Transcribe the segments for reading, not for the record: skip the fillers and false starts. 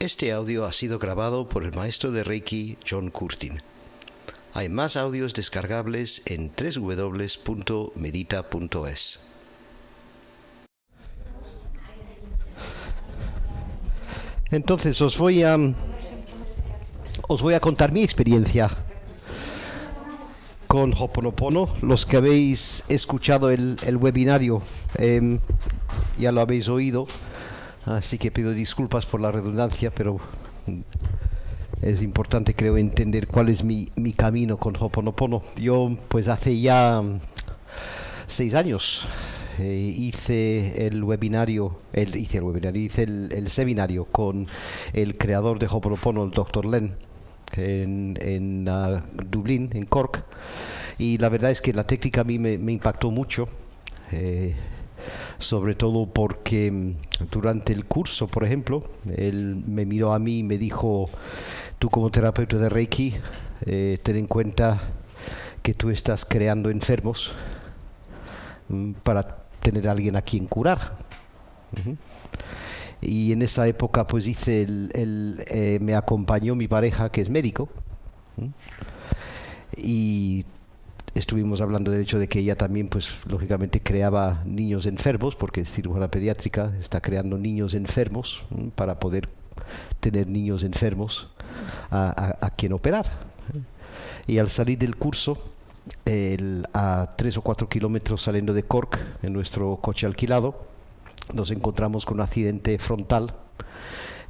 Este audio ha sido grabado por el maestro de Reiki John Curtin. Hay más audios descargables en www.medita.es. Entonces os voy a contar mi experiencia con Ho'oponopono. Los que habéis escuchado el webinario ya lo habéis oído, así que pido disculpas por la redundancia, pero es importante, creo, entender cuál es mi camino con Ho'oponopono. Yo, pues hace ya 6 años hice el seminario con el creador de Ho'oponopono, el Dr. Len, en Dublín, en Cork, y la verdad es que la técnica a mí me impactó mucho, sobre todo porque durante el curso, por ejemplo, él me miró a mí y me dijo: tú como terapeuta de Reiki, ten en cuenta que tú estás creando enfermos para tener a alguien a quien curar. Y en esa época pues hice me acompañó mi pareja, que es médico, y estuvimos hablando del hecho de que ella también, pues lógicamente, creaba niños enfermos, porque es cirujana pediátrica, está creando niños enfermos para poder tener niños enfermos a quien operar. Y al salir del curso, a 3 o 4 kilómetros saliendo de Cork, en nuestro coche alquilado, nos encontramos con un accidente frontal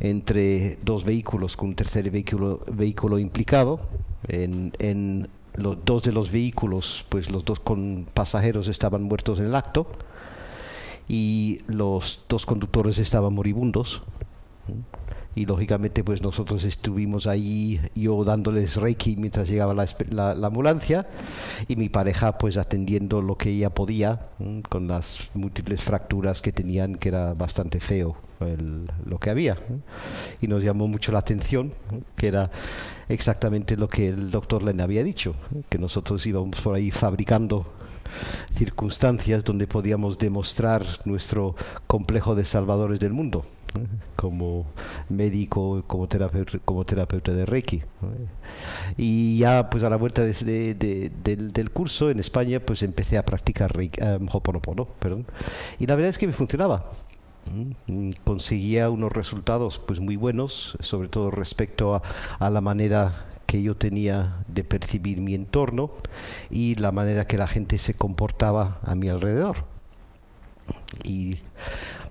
entre dos vehículos, con un tercer vehículo implicado. En los dos de los vehículos, pues los dos con pasajeros estaban muertos en el acto, y los dos conductores estaban moribundos. Y lógicamente pues nosotros estuvimos ahí, yo dándoles Reiki mientras llegaba la ambulancia, y mi pareja pues atendiendo lo que ella podía, con las múltiples fracturas que tenían, que era bastante feo lo que había. Y nos llamó mucho la atención, que era exactamente lo que el doctor Len había dicho, que nosotros íbamos por ahí fabricando circunstancias donde podíamos demostrar nuestro complejo de salvadores del mundo, como médico, como terapeuta de Reiki. Y ya pues a la vuelta del curso en España, pues empecé a practicar Ho'oponopono, y la verdad es que me funcionaba. Conseguía unos resultados pues muy buenos, sobre todo respecto a la manera que yo tenía de percibir mi entorno y la manera que la gente se comportaba a mi alrededor. Y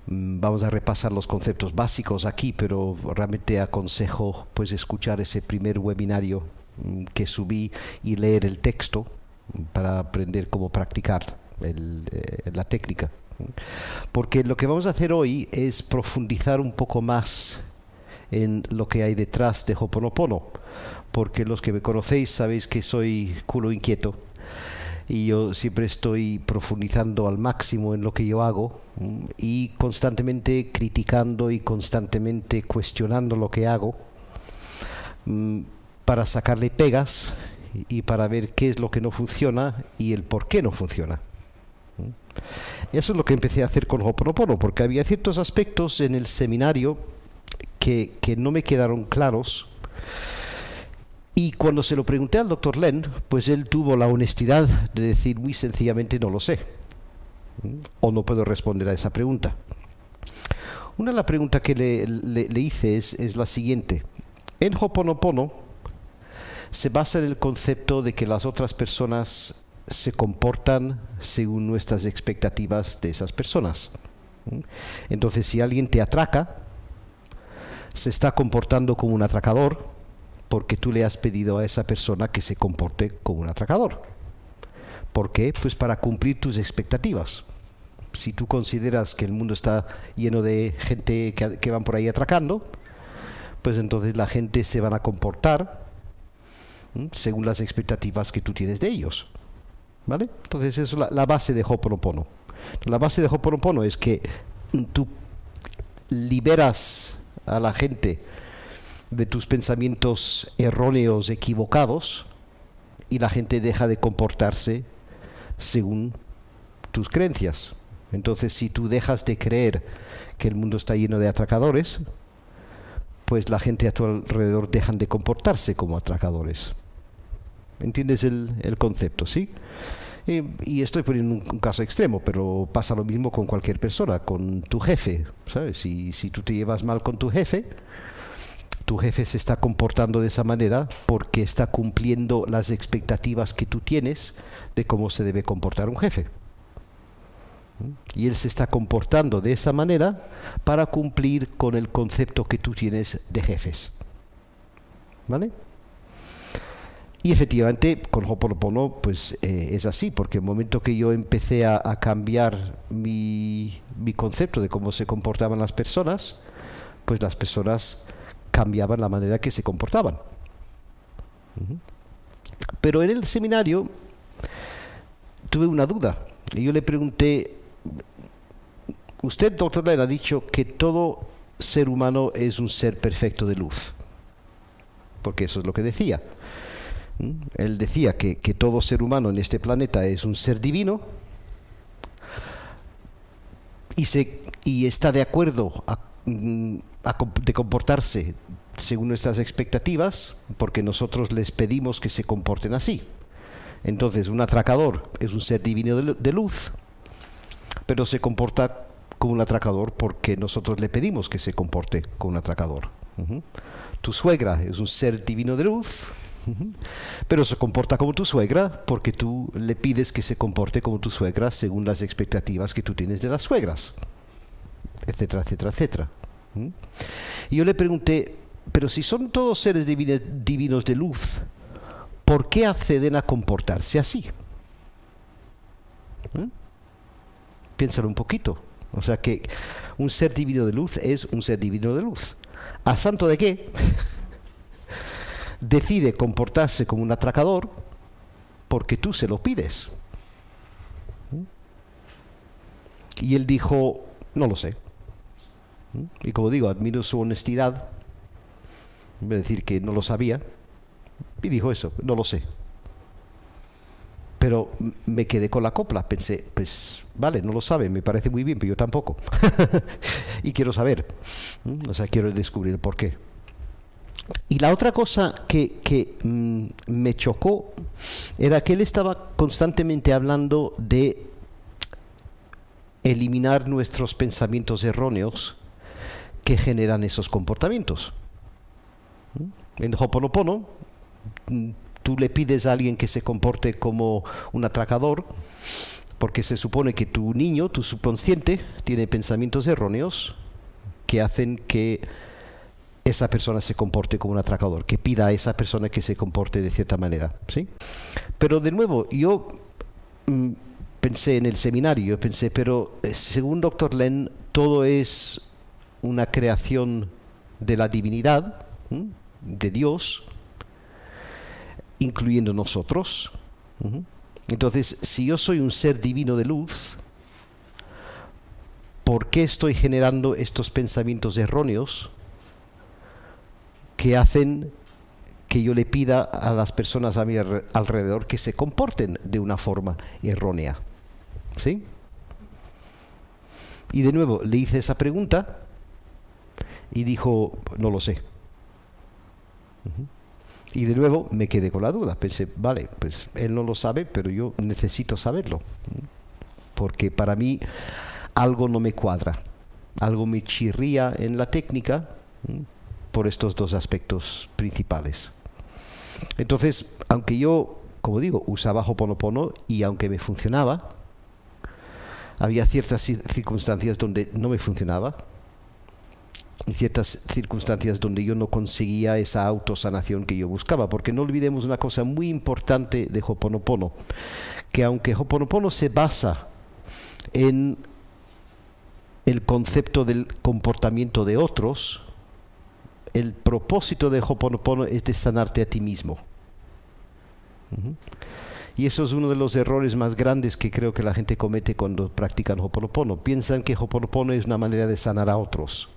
vamos a repasar los conceptos básicos aquí, pero realmente aconsejo pues escuchar ese primer webinario que subí y leer el texto para aprender cómo practicar la técnica. Porque lo que vamos a hacer hoy es profundizar un poco más en lo que hay detrás de Ho'oponopono, porque los que me conocéis sabéis que soy culo inquieto, y yo siempre estoy profundizando al máximo en lo que yo hago, y constantemente criticando y constantemente cuestionando lo que hago, para sacarle pegas y para ver qué es lo que no funciona y el por qué no funciona. Eso es lo que empecé a hacer con Ho'oponopono, porque había ciertos aspectos en el seminario que no me quedaron claros. Y cuando se lo pregunté al Dr. Len, pues él tuvo la honestidad de decir muy sencillamente: no lo sé, o no puedo responder a esa pregunta. Una de las preguntas que le hice es la siguiente. En Ho'oponopono se basa en el concepto de que las otras personas se comportan según nuestras expectativas de esas personas. Entonces, si alguien te atraca, se está comportando como un atracador, porque tú le has pedido a esa persona que se comporte como un atracador. ¿Por qué? Pues para cumplir tus expectativas. Si tú consideras que el mundo está lleno de gente que van por ahí atracando, pues entonces la gente se van a comportar según las expectativas que tú tienes de ellos. ¿Vale? Entonces eso es la base de Ho'oponopono. La base de Ho'oponopono es que tú liberas a la gente de tus pensamientos erróneos, equivocados, y la gente deja de comportarse según tus creencias. Entonces, si tú dejas de creer que el mundo está lleno de atracadores, pues la gente a tu alrededor dejan de comportarse como atracadores. ¿Entiendes el concepto, sí? Y estoy poniendo un caso extremo, pero pasa lo mismo con cualquier persona, con tu jefe, ¿sabes? Si tú te llevas mal con tu jefe se está comportando de esa manera porque está cumpliendo las expectativas que tú tienes de cómo se debe comportar un jefe. Y él se está comportando de esa manera para cumplir con el concepto que tú tienes de jefes. ¿Vale? Y efectivamente con Ho'oponopono pues es así, porque el momento que yo empecé a cambiar mi concepto de cómo se comportaban las personas, pues las personas cambiaban la manera que se comportaban. Pero en el seminario tuve una duda y yo le pregunté: usted, doctor Len, ha dicho que todo ser humano es un ser perfecto de luz, porque eso es lo que decía. Él decía que todo ser humano en este planeta es un ser divino y está de acuerdo de comportarse según nuestras expectativas, porque nosotros les pedimos que se comporten así. Entonces, un atracador es un ser divino de luz, pero se comporta como un atracador porque nosotros le pedimos que se comporte como un atracador. Tu suegra es un ser divino de luz, pero se comporta como tu suegra porque tú le pides que se comporte como tu suegra según las expectativas que tú tienes de las suegras, etcétera, etcétera, etcétera. Y yo le pregunté: pero si son todos seres divinos de luz, ¿por qué acceden a comportarse así? Piénsalo un poquito. O sea que un ser divino de luz es un ser divino de luz. ¿A santo de qué? Decide comportarse como un atracador porque tú se lo pides. Y él dijo: no lo sé. Y como digo, admiro su honestidad, en vez de decir que no lo sabía, y dijo eso: no lo sé. Pero me quedé con la copla, pensé, pues vale, no lo sabe, me parece muy bien, pero yo tampoco. Y quiero saber, o sea, quiero descubrir el por qué. Y la otra cosa que me chocó era que él estaba constantemente hablando de eliminar nuestros pensamientos erróneos que generan esos comportamientos. En Ho'oponopono, tú le pides a alguien que se comporte como un atracador porque se supone que tu niño, tu subconsciente, tiene pensamientos erróneos que hacen que esa persona se comporte como un atracador, que pida a esa persona que se comporte de cierta manera, ¿sí? Pero de nuevo, yo pensé en el seminario, pensé, pero según Dr. Len, todo es una creación de la divinidad, de Dios, incluyendo nosotros. Entonces, si yo soy un ser divino de luz, ¿por qué estoy generando estos pensamientos erróneos que hacen que yo le pida a las personas a mi alrededor que se comporten de una forma errónea? ¿Sí? Y de nuevo le hice esa pregunta y dijo: no lo sé. Y de nuevo me quedé con la duda. Pensé, vale, pues él no lo sabe, pero yo necesito saberlo, porque para mí algo no me cuadra, algo me chirría en la técnica por estos dos aspectos principales. Entonces, aunque yo, como digo, usaba Ho'oponopono y aunque me funcionaba, había ciertas circunstancias donde no me funcionaba y ciertas circunstancias donde yo no conseguía esa autosanación que yo buscaba, porque no olvidemos una cosa muy importante de Ho'oponopono, que aunque Ho'oponopono se basa en el concepto del comportamiento de otros, el propósito de Ho'oponopono es de sanarte a ti mismo. Y eso es uno de los errores más grandes que creo que la gente comete cuando practican Ho'oponopono. Piensan que Ho'oponopono es una manera de sanar a otros.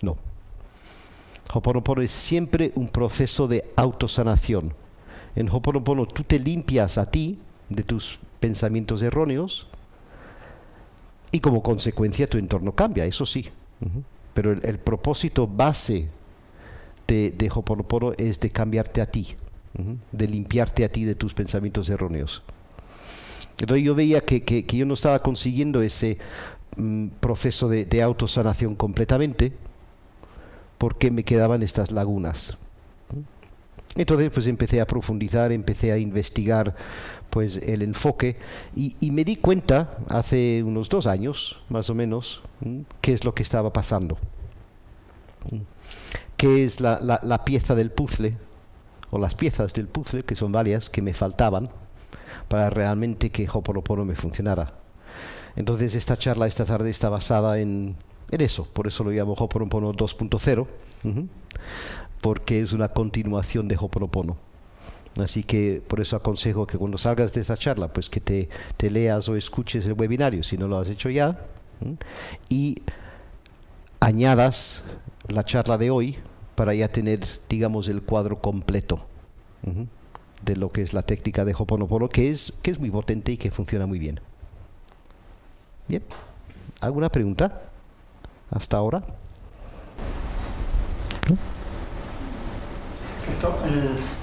No. Ho'oponopono es siempre un proceso de autosanación. En Ho'oponopono tú te limpias a ti de tus pensamientos erróneos y como consecuencia tu entorno cambia, eso sí. Pero el propósito base de Ho'oponopono es de cambiarte a ti, de limpiarte a ti de tus pensamientos erróneos. Entonces yo veía que yo no estaba consiguiendo ese proceso de autosanación completamente, porque me quedaban estas lagunas. Entonces pues empecé a profundizar, empecé a investigar pues el enfoque y me di cuenta hace unos 2 años más o menos qué es lo que estaba pasando, qué es la pieza del puzzle o las piezas del puzzle, que son varias, que me faltaban para realmente que Ho'oponopono me funcionara. Entonces esta charla esta tarde está basada en eso, por eso lo llamo Ho'oponopono 2.0, porque es una continuación de Ho'oponopono. Así que por eso aconsejo que cuando salgas de esta charla, pues que te leas o escuches el webinario, si no lo has hecho ya, y añadas la charla de hoy para ya tener, digamos, el cuadro completo de lo que es la técnica de Ho'oponopono, que es muy potente y que funciona muy bien. Bien, ¿alguna pregunta hasta ahora?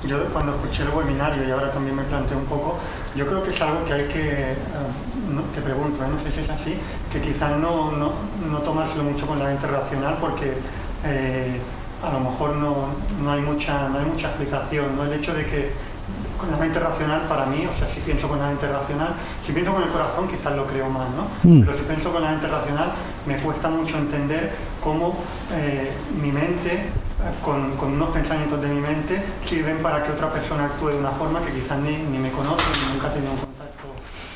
Yo cuando escuché el webinario y ahora también me planteo un poco, yo creo que es algo que hay que, te pregunto, no sé si es así, que quizás no tomárselo mucho con la mente racional porque a lo mejor no hay mucha explicación, ¿no? El hecho de que con la mente racional para mí, o sea, si pienso con la mente racional, si pienso con el corazón quizás lo creo más, ¿no? Pero si pienso con la mente racional me cuesta mucho entender cómo mi mente, con unos pensamientos de mi mente, sirven para que otra persona actúe de una forma que quizás ni me conoce, ni nunca ha tenido contacto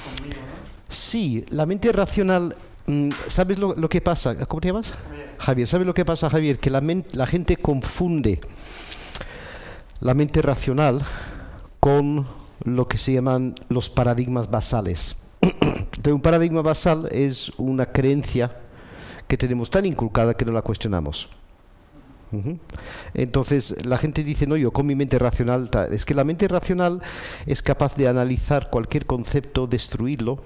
conmigo, ¿no? Sí, la mente racional, ¿sabes lo que pasa? ¿Cómo te llamas? Javier, ¿sabes lo que pasa, Javier? Que la gente confunde la mente racional con lo que se llaman los paradigmas basales. Entonces, un paradigma basal es una creencia que tenemos tan inculcada que no la cuestionamos. Entonces la gente dice, no, yo con mi mente racional es que la mente racional es capaz de analizar cualquier concepto, destruirlo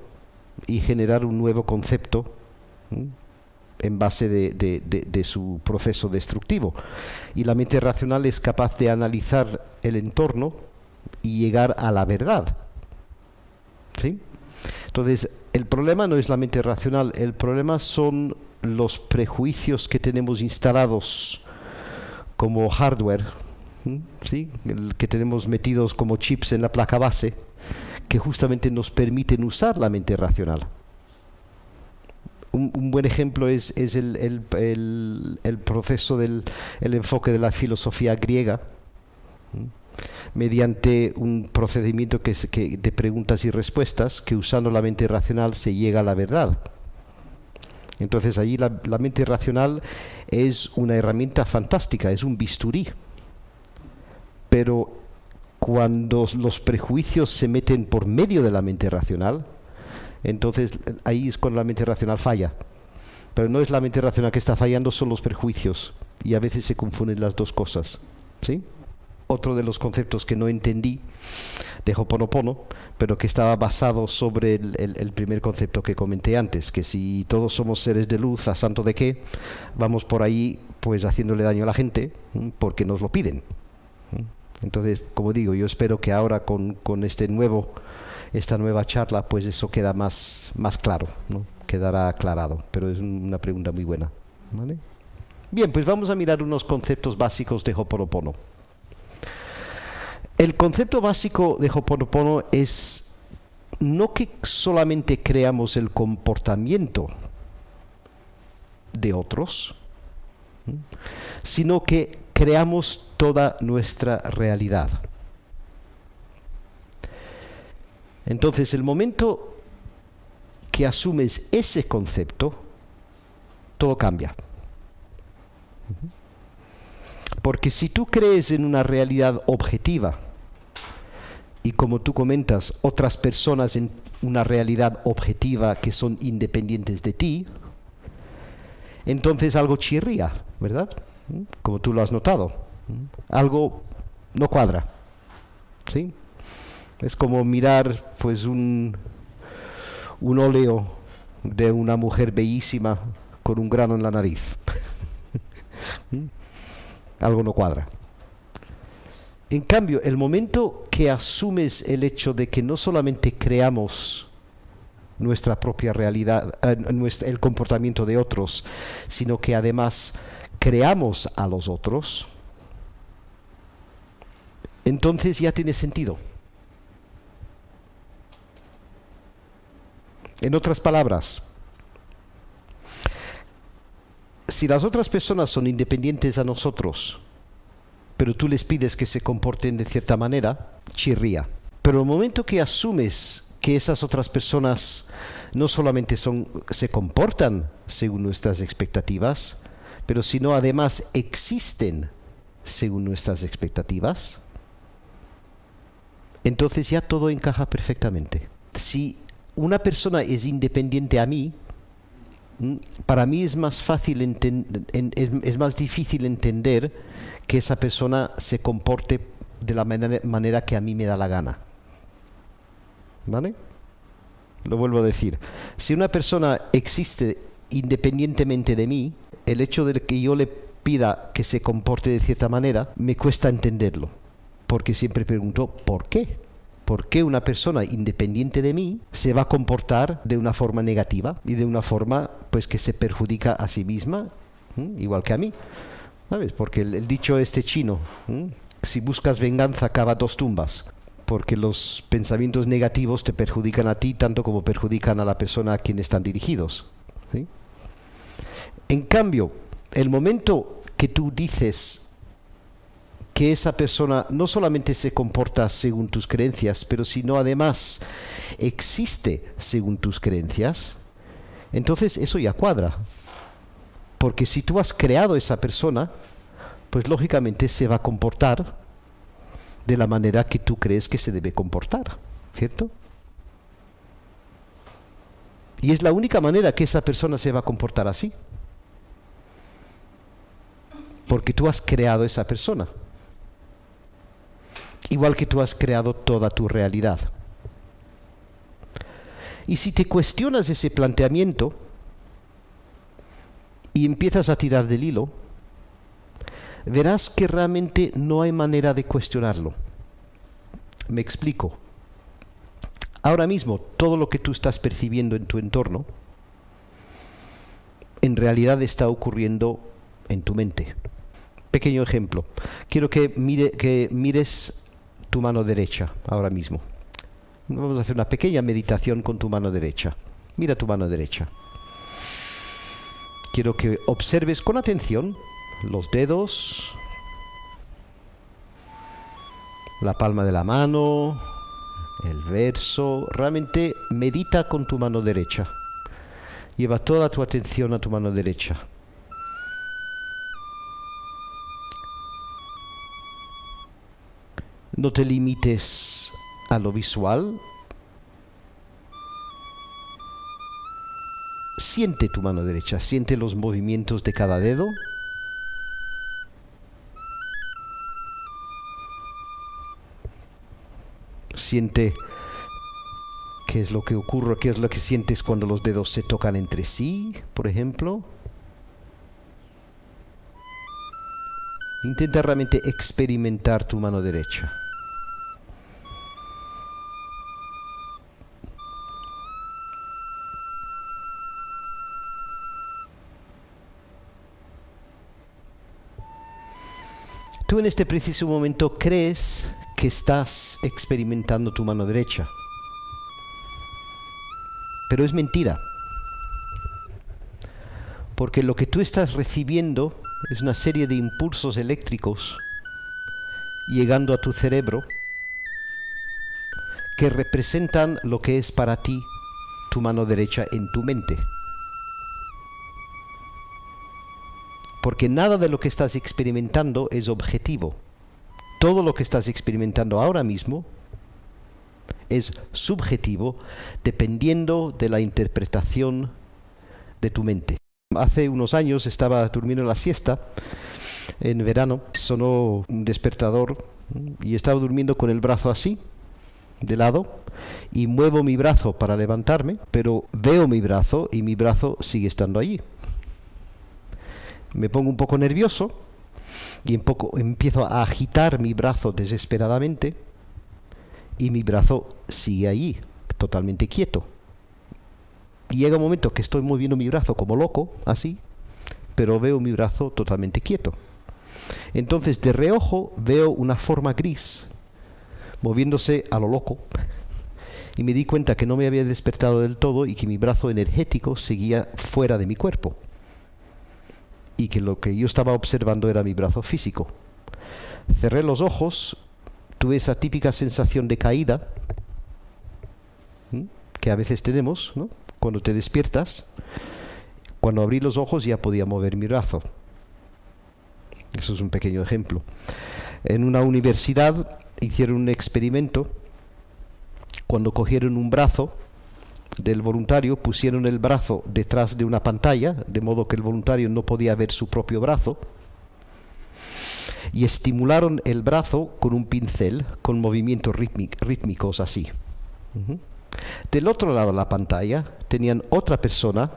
y generar un nuevo concepto en base de su proceso destructivo, y la mente racional es capaz de analizar el entorno y llegar a la verdad, ¿sí? Entonces el problema no es la mente racional, el problema son los prejuicios que tenemos instalados como hardware, ¿sí? Que tenemos metidos como chips en la placa base, que justamente nos permiten usar la mente racional. Un buen ejemplo es el proceso del enfoque de la filosofía griega, mediante un procedimiento de preguntas y respuestas, que usando la mente racional se llega a la verdad. Entonces allí la mente racional es una herramienta fantástica, es un bisturí. Pero cuando los prejuicios se meten por medio de la mente racional, entonces ahí es cuando la mente racional falla. Pero no es la mente racional que está fallando, son los prejuicios. Y a veces se confunden las dos cosas, ¿sí? Otro de los conceptos que no entendí de Ho'oponopono, pero que estaba basado sobre el primer concepto que comenté antes, que si todos somos seres de luz, ¿a santo de qué vamos por ahí pues haciéndole daño a la gente? Porque nos lo piden. Entonces, como digo, yo espero que ahora con esta nueva charla, pues eso queda más claro, ¿no? Quedará aclarado, pero es una pregunta muy buena, ¿vale? Bien, pues vamos a mirar unos conceptos básicos de Ho'oponopono. El concepto básico de Ho'oponopono es no que solamente creamos el comportamiento de otros, sino que creamos toda nuestra realidad. Entonces, el momento que asumes ese concepto, todo cambia. Porque si tú crees en una realidad objetiva, y como tú comentas, otras personas en una realidad objetiva que son independientes de ti, entonces algo chirría, ¿verdad? Como tú lo has notado. Algo no cuadra, ¿sí? Es como mirar pues un óleo de una mujer bellísima con un grano en la nariz. Algo no cuadra. En cambio, el momento que asumes el hecho de que no solamente creamos nuestra propia realidad, el comportamiento de otros, sino que además creamos a los otros, entonces ya tiene sentido. En otras palabras, si las otras personas son independientes a nosotros, pero tú les pides que se comporten de cierta manera, chirría. Pero el momento que asumes que esas otras personas no solamente se comportan según nuestras expectativas, pero sino además existen según nuestras expectativas, entonces ya todo encaja perfectamente. Si una persona es independiente a mí, para mí es más fácil es más difícil entender que esa persona se comporte de la manera que a mí me da la gana. ¿Vale? Lo vuelvo a decir. Si una persona existe independientemente de mí, el hecho de que yo le pida que se comporte de cierta manera, me cuesta entenderlo. Porque siempre pregunto, ¿por qué? ¿Por qué una persona independiente de mí se va a comportar de una forma negativa y de una forma pues que se perjudica a sí misma, igual que a mí? ¿Sabes? Porque el dicho chino, si buscas venganza, cava 2 tumbas. Porque los pensamientos negativos te perjudican a ti tanto como perjudican a la persona a quien están dirigidos. ¿Sí? En cambio, el momento que tú dices que esa persona no solamente se comporta según tus creencias, pero sino además existe según tus creencias, entonces eso ya cuadra. Porque si tú has creado esa persona, pues lógicamente se va a comportar de la manera que tú crees que se debe comportar, ¿cierto? Y es la única manera que esa persona se va a comportar así. Porque tú has creado esa persona. Igual que tú has creado toda tu realidad. Y si te cuestionas ese planteamiento y empiezas a tirar del hilo, verás que realmente no hay manera de cuestionarlo. Me explico. Ahora mismo, todo lo que tú estás percibiendo en tu entorno, en realidad está ocurriendo en tu mente. Pequeño ejemplo. Quiero que mires tu mano derecha ahora mismo. Vamos a hacer una pequeña meditación con tu mano derecha. Mira tu mano derecha. Quiero que observes con atención los dedos, la palma de la mano, el verso. Realmente medita con tu mano derecha. Lleva toda tu atención a tu mano derecha. No te limites a lo visual. Siente tu mano derecha, siente los movimientos de cada dedo. Siente qué es lo que ocurre, qué es lo que sientes cuando los dedos se tocan entre sí, por ejemplo. Intenta realmente experimentar tu mano derecha. Tú en este preciso momento crees que estás experimentando tu mano derecha. Pero es mentira. Porque lo que tú estás recibiendo es una serie de impulsos eléctricos llegando a tu cerebro que representan lo que es para ti tu mano derecha en tu mente. Porque nada de lo que estás experimentando es objetivo. Todo lo que estás experimentando ahora mismo es subjetivo dependiendo de la interpretación de tu mente. Hace unos años estaba durmiendo la siesta en verano, sonó un despertador y estaba durmiendo con el brazo así, de lado, y muevo mi brazo para levantarme, pero veo mi brazo y mi brazo sigue estando allí. Me pongo un poco nervioso y empiezo a agitar mi brazo desesperadamente y mi brazo sigue allí, totalmente quieto. Y llega un momento que estoy moviendo mi brazo como loco, así, pero veo mi brazo totalmente quieto. Entonces de reojo veo una forma gris moviéndose a lo loco y me di cuenta que no me había despertado del todo y que mi brazo energético seguía fuera de mi cuerpo y que lo que yo estaba observando era mi brazo físico. Cerré los ojos, tuve esa típica sensación de caída que a veces tenemos, ¿no? Cuando te despiertas. Cuando abrí los ojos ya podía mover mi brazo. Eso es un pequeño ejemplo. En una universidad hicieron un experimento. Cuando cogieron un brazo del voluntario, pusieron el brazo detrás de una pantalla, de modo que el voluntario no podía ver su propio brazo, y estimularon el brazo con un pincel, con movimientos rítmicos así. Del otro lado de la pantalla tenían otra persona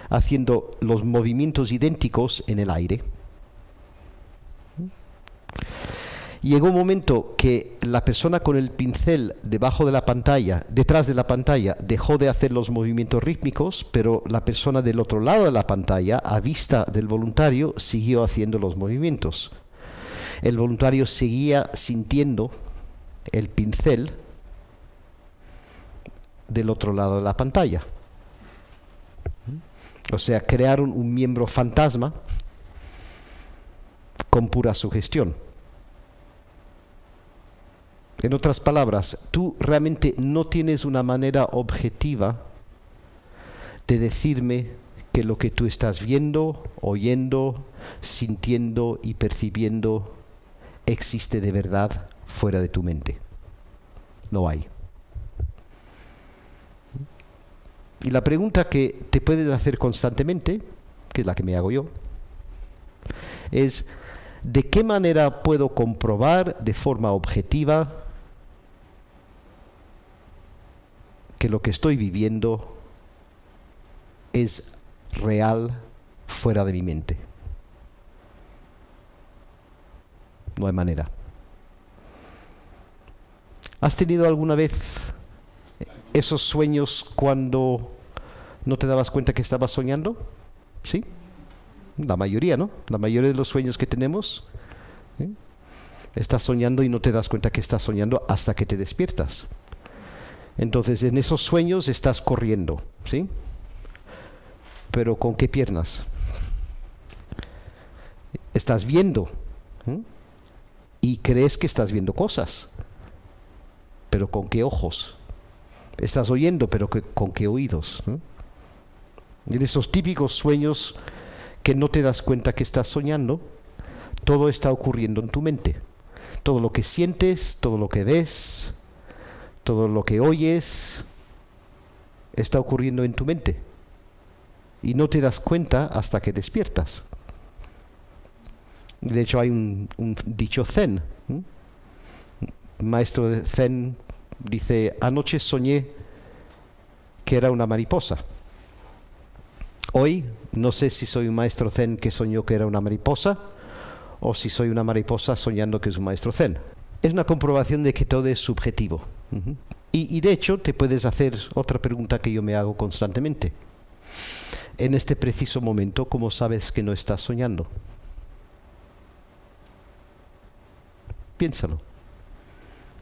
haciendo los movimientos idénticos en el aire. Llegó un momento que la persona con el pincel debajo de la pantalla, detrás de la pantalla, dejó de hacer los movimientos rítmicos, pero la persona del otro lado de la pantalla, a vista del voluntario, siguió haciendo los movimientos. El voluntario seguía sintiendo el pincel del otro lado de la pantalla. O sea, crearon un miembro fantasma con pura sugestión. En otras palabras, tú realmente no tienes una manera objetiva de decirme que lo que tú estás viendo, oyendo, sintiendo y percibiendo existe de verdad fuera de tu mente. No hay. Y la pregunta que te puedes hacer constantemente, que es la que me hago yo, es: ¿de qué manera puedo comprobar de forma objetiva que lo que estoy viviendo es real fuera de mi mente? No hay manera. ¿Has tenido alguna vez esos sueños cuando no te dabas cuenta que estabas soñando? ¿Sí? La mayoría, ¿no? La mayoría de los sueños que tenemos, ¿sí? Estás soñando y no te das cuenta que estás soñando hasta que te despiertas. Entonces, en esos sueños estás corriendo, ¿sí? Pero ¿con qué piernas? Estás viendo, ¿sí? Y crees que estás viendo cosas, pero ¿con qué ojos? Estás oyendo, pero ¿con qué oídos? ¿No? En esos típicos sueños que no te das cuenta que estás soñando, todo está ocurriendo en tu mente. Todo lo que sientes, todo lo que ves, todo lo que oyes, está ocurriendo en tu mente. Y no te das cuenta hasta que despiertas. De hecho, hay un dicho zen. Un maestro de zen dice: anoche soñé que era una mariposa. Hoy no sé si soy un maestro zen que soñó que era una mariposa o si soy una mariposa soñando que es un maestro zen. Es una comprobación de que todo es subjetivo. Y de hecho te puedes hacer otra pregunta que yo me hago constantemente. En este preciso momento, ¿cómo sabes que no estás soñando? Piénsalo.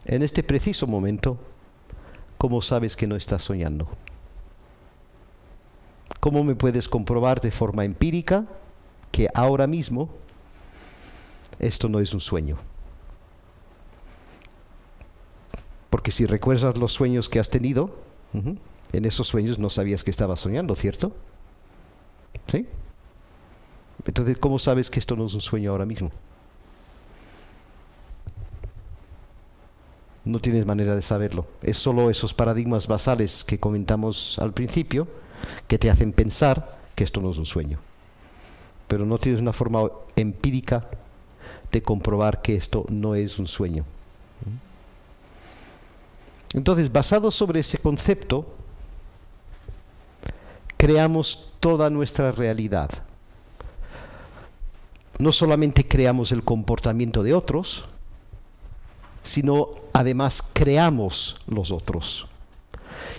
En este preciso momento, ¿cómo sabes que no estás soñando? ¿Cómo me puedes comprobar de forma empírica que ahora mismo esto no es un sueño? Porque si recuerdas los sueños que has tenido, en esos sueños no sabías que estabas soñando, ¿cierto? ¿Sí? Entonces, ¿cómo sabes que esto no es un sueño ahora mismo? No tienes manera de saberlo. Es solo esos paradigmas basales que comentamos al principio que te hacen pensar que esto no es un sueño. Pero no tienes una forma empírica de comprobar que esto no es un sueño. Entonces, basado sobre ese concepto, creamos toda nuestra realidad. no solamente creamos el comportamiento de otros, sino además creamos los otros.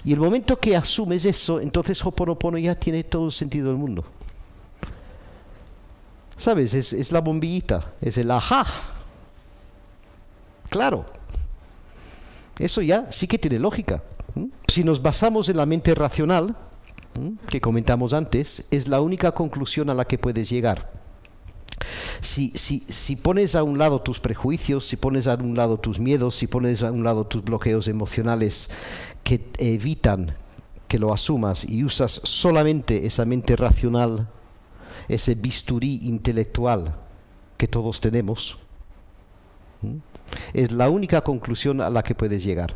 Y el momento que asumes eso, entonces Ho'oponopono ya tiene todo el sentido del mundo. ¿Sabes? Es la bombillita, es el ajá. Claro. Eso ya sí que tiene lógica. Si nos basamos en la mente racional, que comentamos antes, es la única conclusión a la que puedes llegar. Si pones a un lado tus prejuicios, si pones a un lado tus miedos, si pones a un lado tus bloqueos emocionales que evitan que lo asumas y usas solamente esa mente racional, ese bisturí intelectual que todos tenemos, es la única conclusión a la que puedes llegar.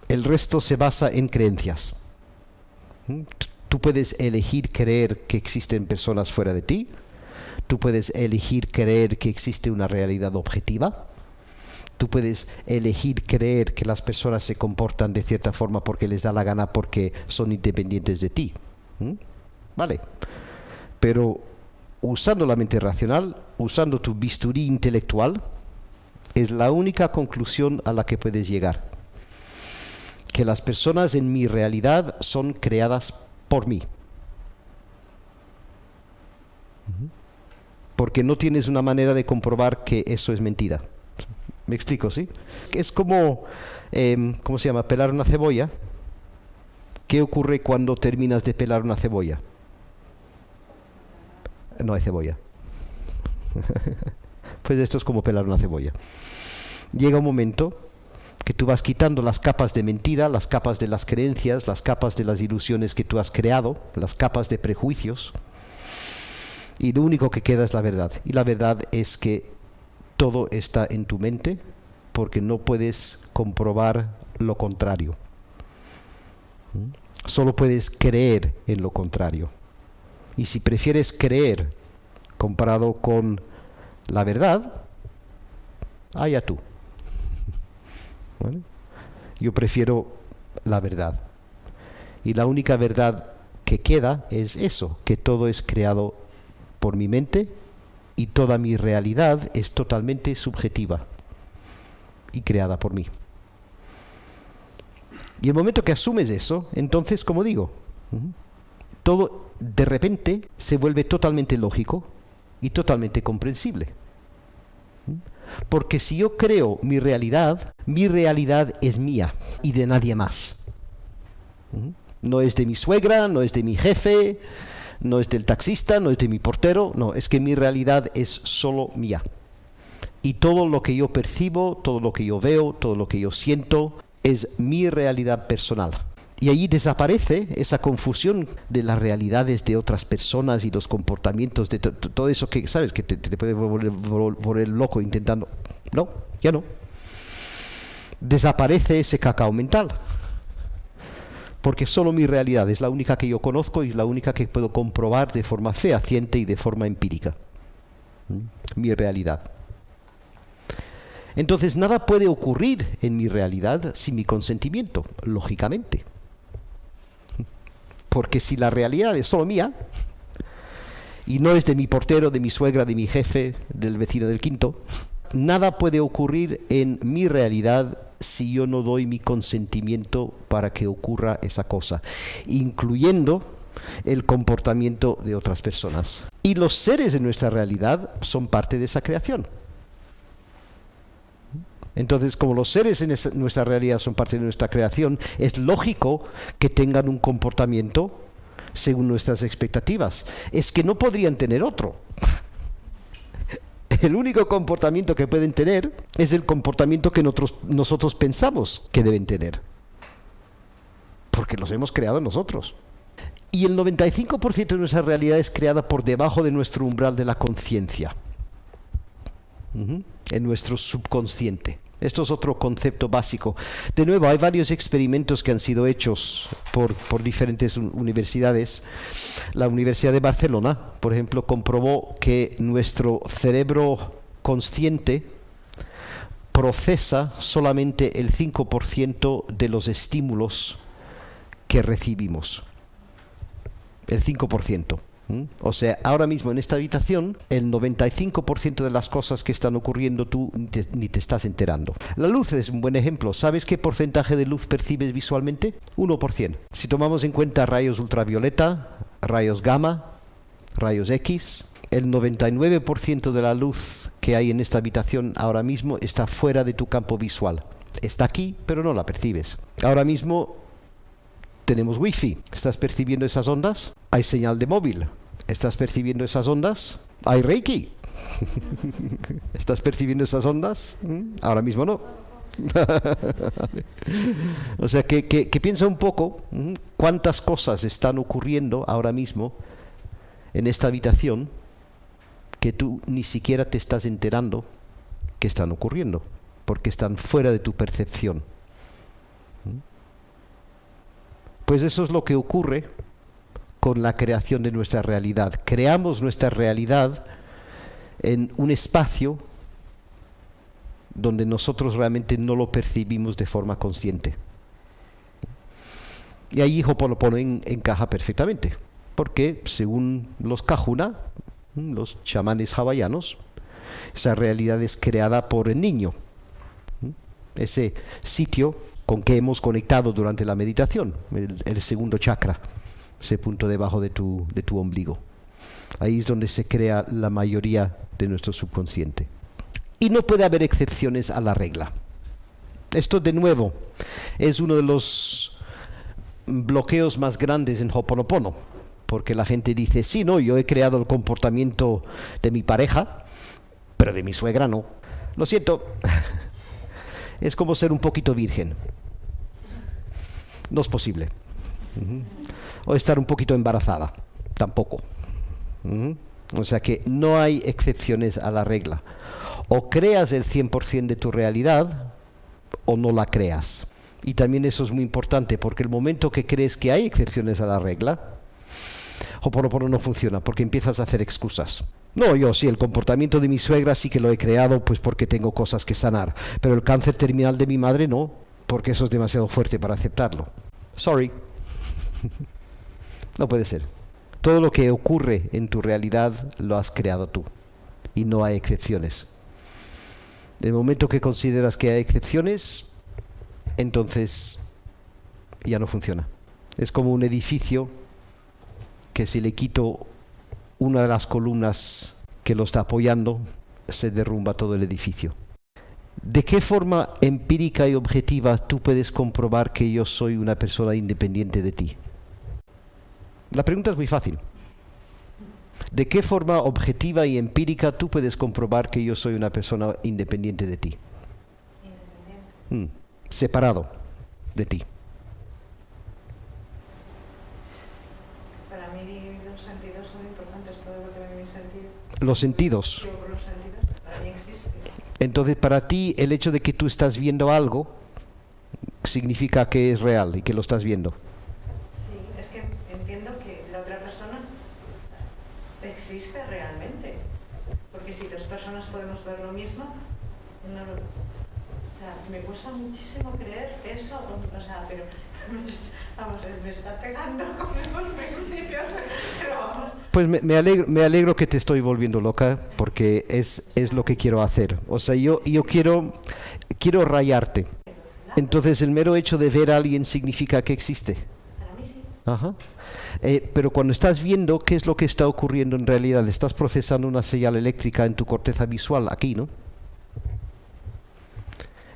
El resto se basa en creencias. Tú puedes elegir creer que existen personas fuera de ti. Tú puedes elegir creer que existe una realidad objetiva. Tú puedes elegir creer que las personas se comportan de cierta forma porque les da la gana, porque son independientes de ti. Vale. Pero usando la mente racional, usando tu bisturí intelectual, es la única conclusión a la que puedes llegar. Que las personas en mi realidad son creadas por mí. Porque no tienes una manera de comprobar que eso es mentira. ¿Me explico, sí? Es como, ¿cómo se llama? Pelar una cebolla. ¿Qué ocurre cuando terminas de pelar una cebolla? No hay cebolla. Pues esto es como pelar una cebolla. Llega un momento que tú vas quitando las capas de mentira, las capas de las creencias, las capas de las ilusiones que tú has creado, las capas de prejuicios, y lo único que queda es la verdad. Y la verdad es que todo está en tu mente, porque no puedes comprobar lo contrario. Solo puedes creer en lo contrario. Y si prefieres creer comparado con la verdad, allá tú. ¿Vale? Yo prefiero la verdad. Y la única verdad que queda es eso, que todo es creado por mi mente y toda mi realidad es totalmente subjetiva y creada por mí. Y el momento que asumes eso, entonces, como digo, todo de repente se vuelve totalmente lógico y totalmente comprensible. Porque si yo creo mi realidad es mía y de nadie más. No es de mi suegra, no es de mi jefe, no es del taxista, no es de mi portero, no, es que mi realidad es solo mía. Y todo lo que yo percibo, todo lo que yo veo, todo lo que yo siento, es mi realidad personal. Y allí desaparece esa confusión de las realidades de otras personas y los comportamientos de todo eso que, ¿sabes? Que te puede volver loco intentando. No, ya no. Desaparece ese cacao mental. Porque solo mi realidad es la única que yo conozco y la única que puedo comprobar de forma fehaciente y de forma empírica. Mi realidad. Entonces nada puede ocurrir en mi realidad sin mi consentimiento, lógicamente. Porque si la realidad es solo mía y no es de mi portero, de mi suegra, de mi jefe, del vecino del quinto, nada puede ocurrir en mi realidad si yo no doy mi consentimiento para que ocurra esa cosa, incluyendo el comportamiento de otras personas. Y los seres de nuestra realidad son parte de esa creación. Entonces, como los seres en nuestra realidad son parte de nuestra creación, es lógico que tengan un comportamiento según nuestras expectativas. Es que no podrían tener otro. El único comportamiento que pueden tener es el comportamiento que nosotros pensamos que deben tener. Porque los hemos creado nosotros. Y el 95% de nuestra realidad es creada por debajo de nuestro umbral de la conciencia. En nuestro subconsciente. Esto es otro concepto básico. De nuevo, hay varios experimentos que han sido hechos por diferentes universidades. La Universidad de Barcelona, por ejemplo, comprobó que nuestro cerebro consciente procesa solamente el 5% de los estímulos que recibimos. El 5%. O sea, ahora mismo en esta habitación, el 95% de las cosas que están ocurriendo tú ni te estás enterando. La luz es un buen ejemplo. ¿Sabes qué porcentaje de luz percibes visualmente? 1%. Si tomamos en cuenta rayos ultravioleta, rayos gamma, rayos X, el 99% de la luz que hay en esta habitación ahora mismo está fuera de tu campo visual. Está aquí, pero no la percibes. Ahora mismo tenemos wifi. ¿Estás percibiendo esas ondas? Hay señal de móvil. ¿Estás percibiendo esas ondas? Hay reiki. ¿Estás percibiendo esas ondas? Ahora mismo no. O sea, que piensa un poco cuántas cosas están ocurriendo ahora mismo en esta habitación que tú ni siquiera te estás enterando que están ocurriendo, porque están fuera de tu percepción. Pues eso es lo que ocurre con la creación de nuestra realidad. Creamos nuestra realidad en un espacio donde nosotros realmente no lo percibimos de forma consciente. Y ahí Ho'oponopono encaja perfectamente, porque según los Kahuna, los chamanes hawaianos, esa realidad es creada por el niño, ese sitio con que hemos conectado durante la meditación, el segundo chakra, ese punto debajo de tu ombligo. Ahí es donde se crea la mayoría de nuestro subconsciente. Y no puede haber excepciones a la regla. Esto, de nuevo, es uno de los bloqueos más grandes en Ho'oponopono, porque la gente dice, sí, no, yo he creado el comportamiento de mi pareja, pero de mi suegra no. Lo siento, es como ser un poquito virgen. No es posible. O estar un poquito embarazada, tampoco. O sea que no hay excepciones a la regla. O creas el 100% de tu realidad o no la creas. Y también eso es muy importante, porque el momento que crees que hay excepciones a la regla, Ho'oponopono no funciona, porque empiezas a hacer excusas. No, yo sí, el comportamiento de mi suegra sí que lo he creado pues porque tengo cosas que sanar, pero el cáncer terminal de mi madre no, porque eso es demasiado fuerte para aceptarlo. Sorry. No puede ser. Todo lo que ocurre en tu realidad lo has creado tú, y no hay excepciones. En el momento que consideras que hay excepciones, entonces ya no funciona. Es como un edificio que si le quito una de las columnas que lo está apoyando, se derrumba todo el edificio. ¿De qué forma empírica y objetiva tú puedes comprobar que yo soy una persona independiente de ti? La pregunta es muy fácil. ¿De qué forma objetiva y empírica tú puedes comprobar que yo soy una persona independiente de ti? Separado de ti. Para mí los sentidos son importantes, todo lo que ve mi sentido. Los sentidos. Los sentidos para mí existen. Entonces, para ti, el hecho de que tú estás viendo algo significa que es real y que lo estás viendo. Sí, es que entiendo que la otra persona existe realmente. Porque si dos personas podemos ver lo mismo, no lo... O sea, me cuesta muchísimo creer eso, o sea, pero... Vamos, me está pegando como en los principios, pero vamos. Pues me alegro que te estoy volviendo loca, porque es lo que quiero hacer. O sea, yo quiero rayarte. Entonces, el mero hecho de ver a alguien significa que existe. Para mí sí. Ajá. Pero cuando estás viendo, ¿qué es lo que está ocurriendo en realidad? Estás procesando una señal eléctrica en tu corteza visual, aquí, ¿no?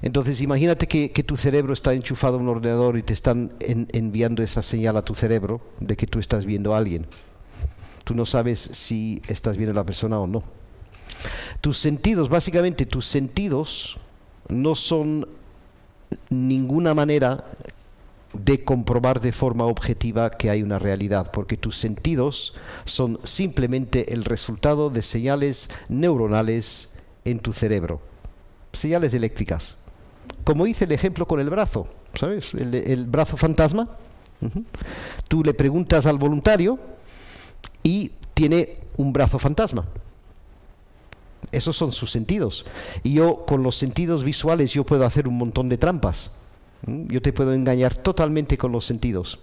Entonces imagínate que tu cerebro está enchufado a un ordenador y te están enviando esa señal a tu cerebro de que tú estás viendo a alguien. Tú no sabes si estás viendo a la persona o no. Tus sentidos, básicamente tus sentidos no son ninguna manera de comprobar de forma objetiva que hay una realidad, porque tus sentidos son simplemente el resultado de señales neuronales en tu cerebro, señales eléctricas. Como hice el ejemplo con el brazo, ¿sabes? El brazo fantasma. Tú le preguntas al voluntario y tiene un brazo fantasma. Esos son sus sentidos. Y yo, con los sentidos visuales, yo puedo hacer un montón de trampas. Yo te puedo engañar totalmente con los sentidos.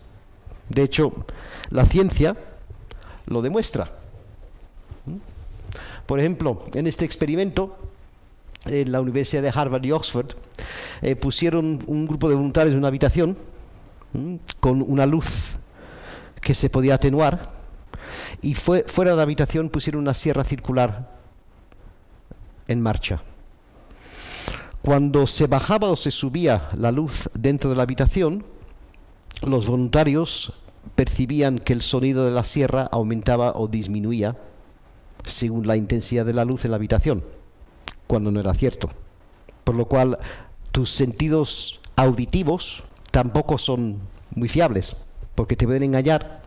De hecho, la ciencia lo demuestra. Por ejemplo, en este experimento, en la Universidad de Harvard y Oxford, pusieron un grupo de voluntarios en una habitación con una luz que se podía atenuar, y fuera de la habitación pusieron una sierra circular en marcha. Cuando se bajaba o se subía la luz dentro de la habitación, los voluntarios percibían que el sonido de la sierra aumentaba o disminuía según la intensidad de la luz en la habitación, cuando no era cierto. Por lo cual, tus sentidos auditivos tampoco son muy fiables, porque te pueden engañar,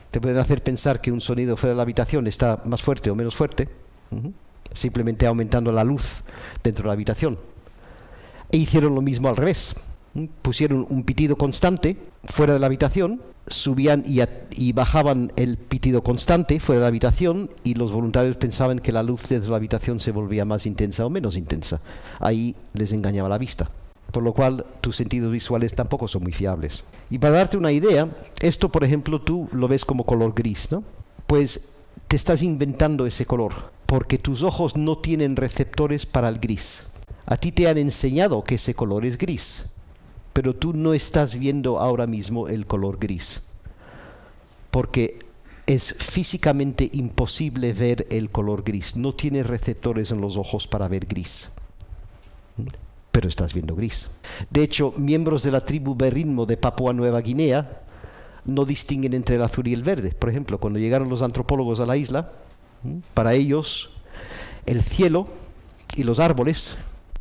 te pueden hacer pensar que un sonido fuera de la habitación está más fuerte o menos fuerte, simplemente aumentando la luz dentro de la habitación. E hicieron lo mismo al revés. Pusieron un pitido constante fuera de la habitación, subían y bajaban el pitido constante fuera de la habitación, y los voluntarios pensaban que la luz dentro de la habitación se volvía más intensa o menos intensa. Ahí les engañaba la vista. Por lo cual tus sentidos visuales tampoco son muy fiables. Y para darte una idea, esto por ejemplo tú lo ves como color gris, ¿no? Pues te estás inventando ese color, porque tus ojos no tienen receptores para el gris. A ti te han enseñado que ese color es gris, pero tú no estás viendo ahora mismo el color gris, porque es físicamente imposible ver el color gris. No tienes receptores en los ojos para ver gris, pero estás viendo gris. De hecho, miembros de la tribu Berrinmo de Papúa Nueva Guinea no distinguen entre el azul y el verde. Por ejemplo, cuando llegaron los antropólogos a la isla, para ellos el cielo y los árboles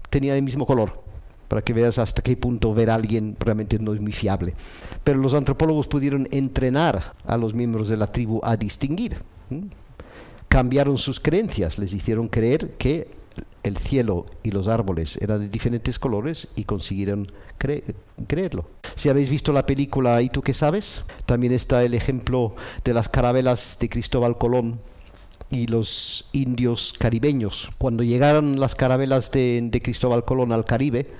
tenían el mismo color, para que veas hasta qué punto ver a alguien realmente no es muy fiable. Pero los antropólogos pudieron entrenar a los miembros de la tribu a distinguir. Cambiaron sus creencias, les hicieron creer que el cielo y los árboles eran de diferentes colores y consiguieron creerlo. Si habéis visto la película ¿Y tú qué sabes?, también está el ejemplo de las carabelas de Cristóbal Colón y los indios caribeños. Cuando llegaron las carabelas de Cristóbal Colón al Caribe,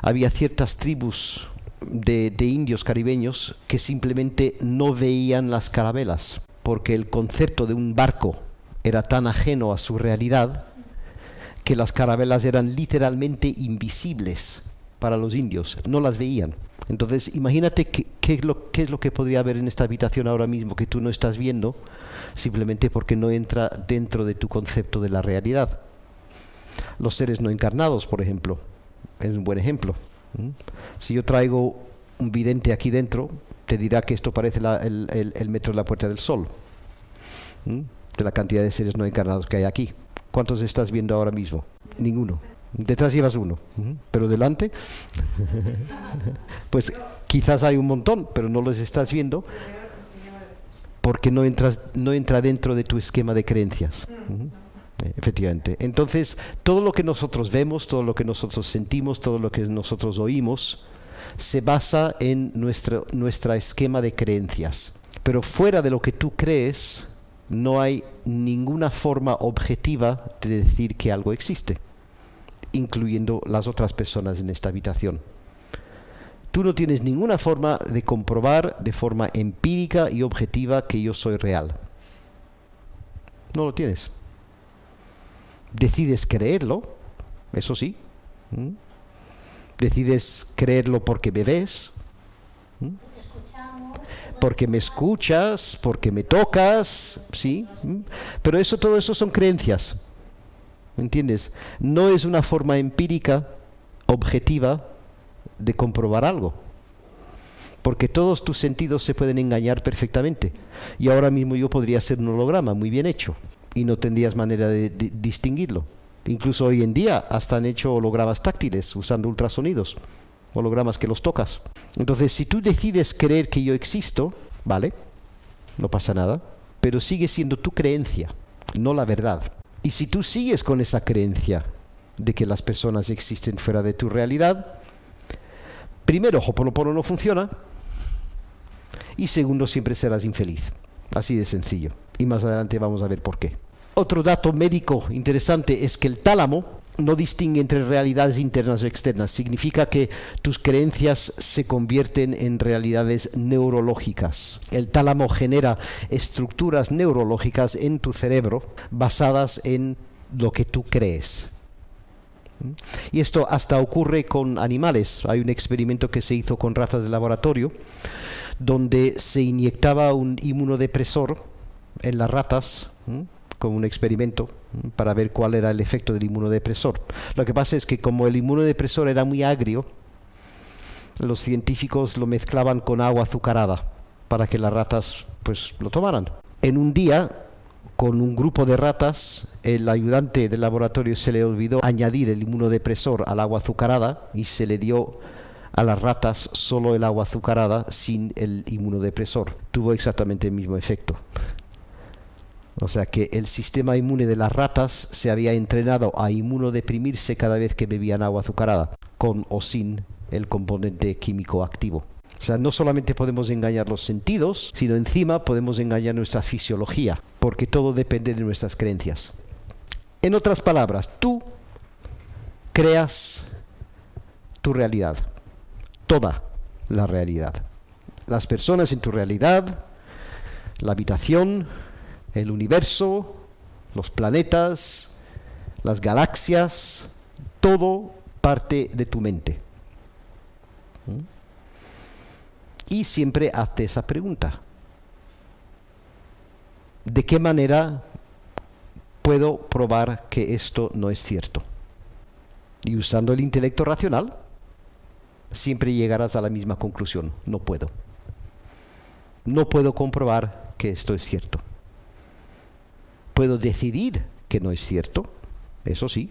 había ciertas tribus de indios caribeños que simplemente no veían las carabelas, porque el concepto de un barco era tan ajeno a su realidad que las carabelas eran literalmente invisibles para los indios, no las veían. Entonces imagínate qué es lo que podría haber en esta habitación ahora mismo que tú no estás viendo, simplemente porque no entra dentro de tu concepto de la realidad. Los seres no encarnados, por ejemplo, es un buen ejemplo. Si yo traigo un vidente aquí dentro, te dirá que esto parece el metro de la Puerta del Sol, de la cantidad de seres no encarnados que hay aquí. ¿Cuántos estás viendo ahora mismo? Ninguno. Detrás llevas uno, pero delante pues quizás hay un montón, pero no los estás viendo porque no entra dentro de tu esquema de creencias. Efectivamente. Entonces, todo lo que nosotros vemos, todo lo que nosotros sentimos, todo lo que nosotros oímos, se basa en nuestra esquema de creencias. Pero fuera de lo que tú crees, no hay ninguna forma objetiva de decir que algo existe, incluyendo las otras personas en esta habitación. Tú no tienes ninguna forma de comprobar de forma empírica y objetiva que yo soy real. No lo tienes. Decides creerlo, eso sí. Decides creerlo porque me ves, porque me escuchas, porque me tocas, ¿sí? Pero todo eso son creencias, ¿entiendes? No es una forma empírica, objetiva, de comprobar algo, porque todos tus sentidos se pueden engañar perfectamente, y ahora mismo yo podría ser un holograma muy bien hecho, y no tendrías manera de distinguirlo. Incluso hoy en día hasta han hecho hologramas táctiles usando ultrasonidos, hologramas que los tocas. Entonces, si tú decides creer que yo existo, vale, no pasa nada, pero sigue siendo tu creencia, no la verdad. Y si tú sigues con esa creencia de que las personas existen fuera de tu realidad, primero, Ho'oponopono no funciona, y segundo, siempre serás infeliz. Así de sencillo. Y más adelante vamos a ver por qué. Otro dato médico interesante es que el tálamo no distingue entre realidades internas o externas. Significa que tus creencias se convierten en realidades neurológicas. El tálamo genera estructuras neurológicas en tu cerebro basadas en lo que tú crees. Y esto hasta ocurre con animales. Hay un experimento que se hizo con ratas de laboratorio donde se inyectaba un inmunodepresor en las ratas, con un experimento para ver cuál era el efecto del inmunodepresor. Lo que pasa es que como el inmunodepresor era muy agrio, los científicos lo mezclaban con agua azucarada para que las ratas pues lo tomaran. En un día, con un grupo de ratas, el ayudante del laboratorio se le olvidó añadir el inmunodepresor al agua azucarada y se le dio a las ratas solo el agua azucarada sin el inmunodepresor. Tuvo exactamente el mismo efecto. O sea que el sistema inmune de las ratas se había entrenado a inmunodeprimirse cada vez que bebían agua azucarada, con o sin el componente químico activo. O sea, no solamente podemos engañar los sentidos, sino encima podemos engañar nuestra fisiología, porque todo depende de nuestras creencias. En otras palabras, tú creas tu realidad, toda la realidad. Las personas en tu realidad, la habitación, el universo, los planetas, las galaxias, todo parte de tu mente. Y siempre hazte esa pregunta. ¿De qué manera puedo probar que esto no es cierto? Y usando el intelecto racional, siempre llegarás a la misma conclusión. No puedo. No puedo comprobar que esto es cierto. Puedo decidir que no es cierto, eso sí,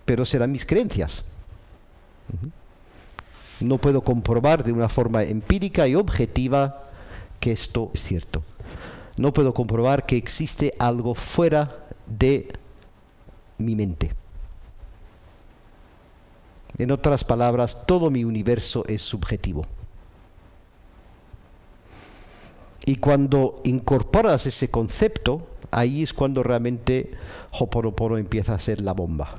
pero serán mis creencias. No puedo comprobar de una forma empírica y objetiva que esto es cierto. No puedo comprobar que existe algo fuera de mi mente. En otras palabras, todo mi universo es subjetivo. Y cuando incorporas ese concepto, ahí es cuando realmente Ho'oponopono empieza a ser la bomba.